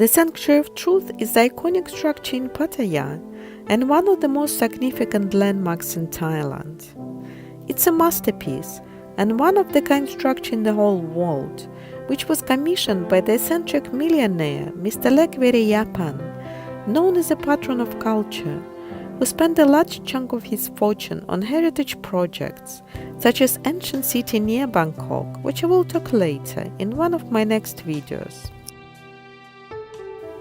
The Sanctuary of Truth is the iconic structure in Pattaya and one of the most significant landmarks in Thailand. It's a masterpiece and one of the kind structure in the whole world, which was commissioned by the eccentric millionaire Mr. Lek Virayapan, known as a patron of culture, who spent a large chunk of his fortune on heritage projects such as ancient city near Bangkok, which I will talk later in one of my next videos.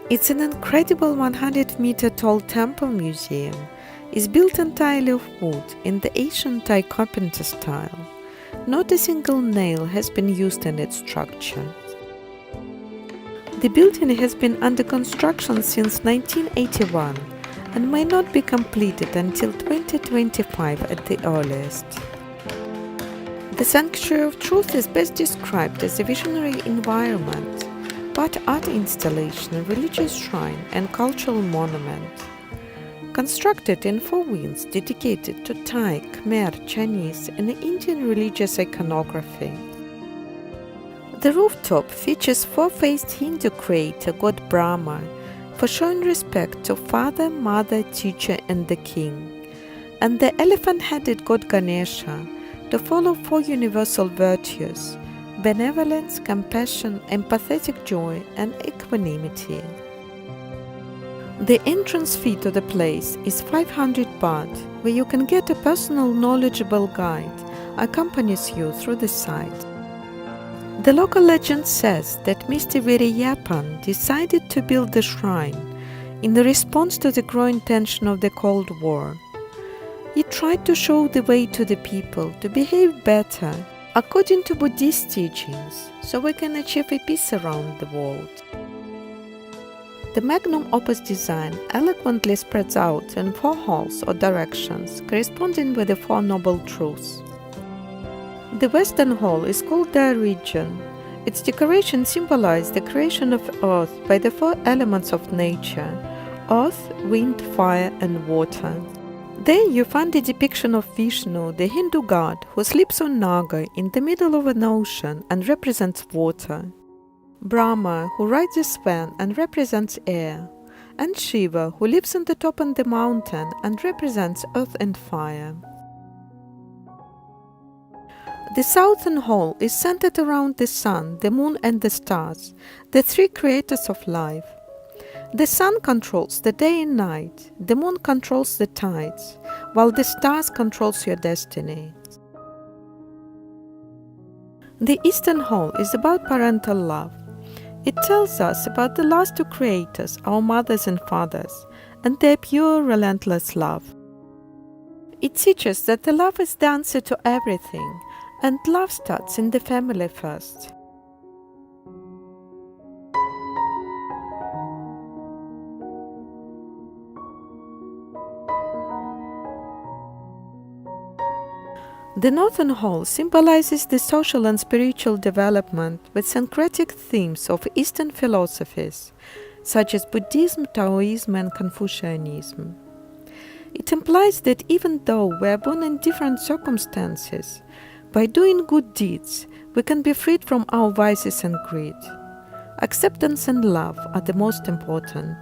It's an incredible 100-meter tall temple museum. It's built entirely of wood in the ancient Thai carpenter style. Not a single nail has been used in its structure. The building has been under construction since 1981 and may not be completed until 2025 at the earliest. The Sanctuary of Truth is best described as a visionary environment, part art installation, religious shrine and cultural monument. Constructed in 4 wings dedicated to Thai, Khmer, Chinese and Indian religious iconography. The rooftop features 4-faced Hindu creator god Brahma for showing respect to father, mother, teacher and the king, and the elephant-headed god Ganesha to follow 4 universal virtues: benevolence, compassion, empathetic joy and equanimity. The entrance fee to the place is 500 baht, where you can get a personal knowledgeable guide accompanies you through the site. The local legend says that Mr. Virayapan decided to build the shrine in response to the growing tension of the Cold War. He tried to show the way to the people to behave better according to Buddhist teachings, so we can achieve a peace around the world. The magnum opus design eloquently spreads out in 4 halls or directions, corresponding with the 4 noble truths. The western hall is called the Rayong. Its decoration symbolizes the creation of earth by the 4 elements of nature: earth, wind, fire and water. There you find a depiction of Vishnu, the Hindu god who sleeps on Naga in the middle of an ocean and represents water, Brahma, who rides a swan and represents air, and Shiva, who lives on the top of the mountain and represents earth and fire. The southern hall is centered around the sun, the moon and the stars, the 3 creators of life. The sun controls the day and night, the moon controls the tides, while the stars controls your destiny. The eastern hall is about parental love. It tells us about the last 2 creators, our mothers and fathers, and their pure, relentless love. It teaches that the love is the answer to everything, and love starts in the family first. The northern hall symbolizes the social and spiritual development with syncretic themes of Eastern philosophies, such as Buddhism, Taoism and Confucianism. It implies that even though we are born in different circumstances, by doing good deeds, we can be freed from our vices and greed. Acceptance and love are the most important.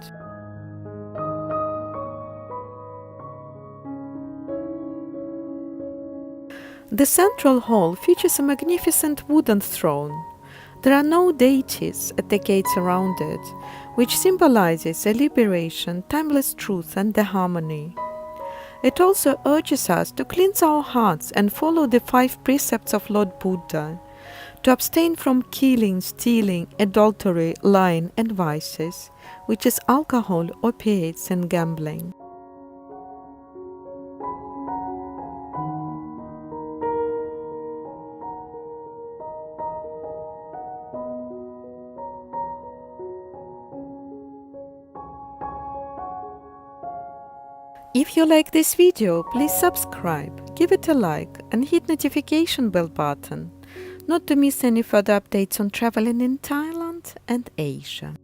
The central hall features a magnificent wooden throne. There are no deities at the gates around it, which symbolizes a liberation, timeless truth and the harmony. It also urges us to cleanse our hearts and follow the 5 precepts of Lord Buddha, to abstain from killing, stealing, adultery, lying and vices, which is alcohol, opiates and gambling. If you like this video, please subscribe, give it a like and hit notification bell button, not to miss any further updates on traveling in Thailand and Asia.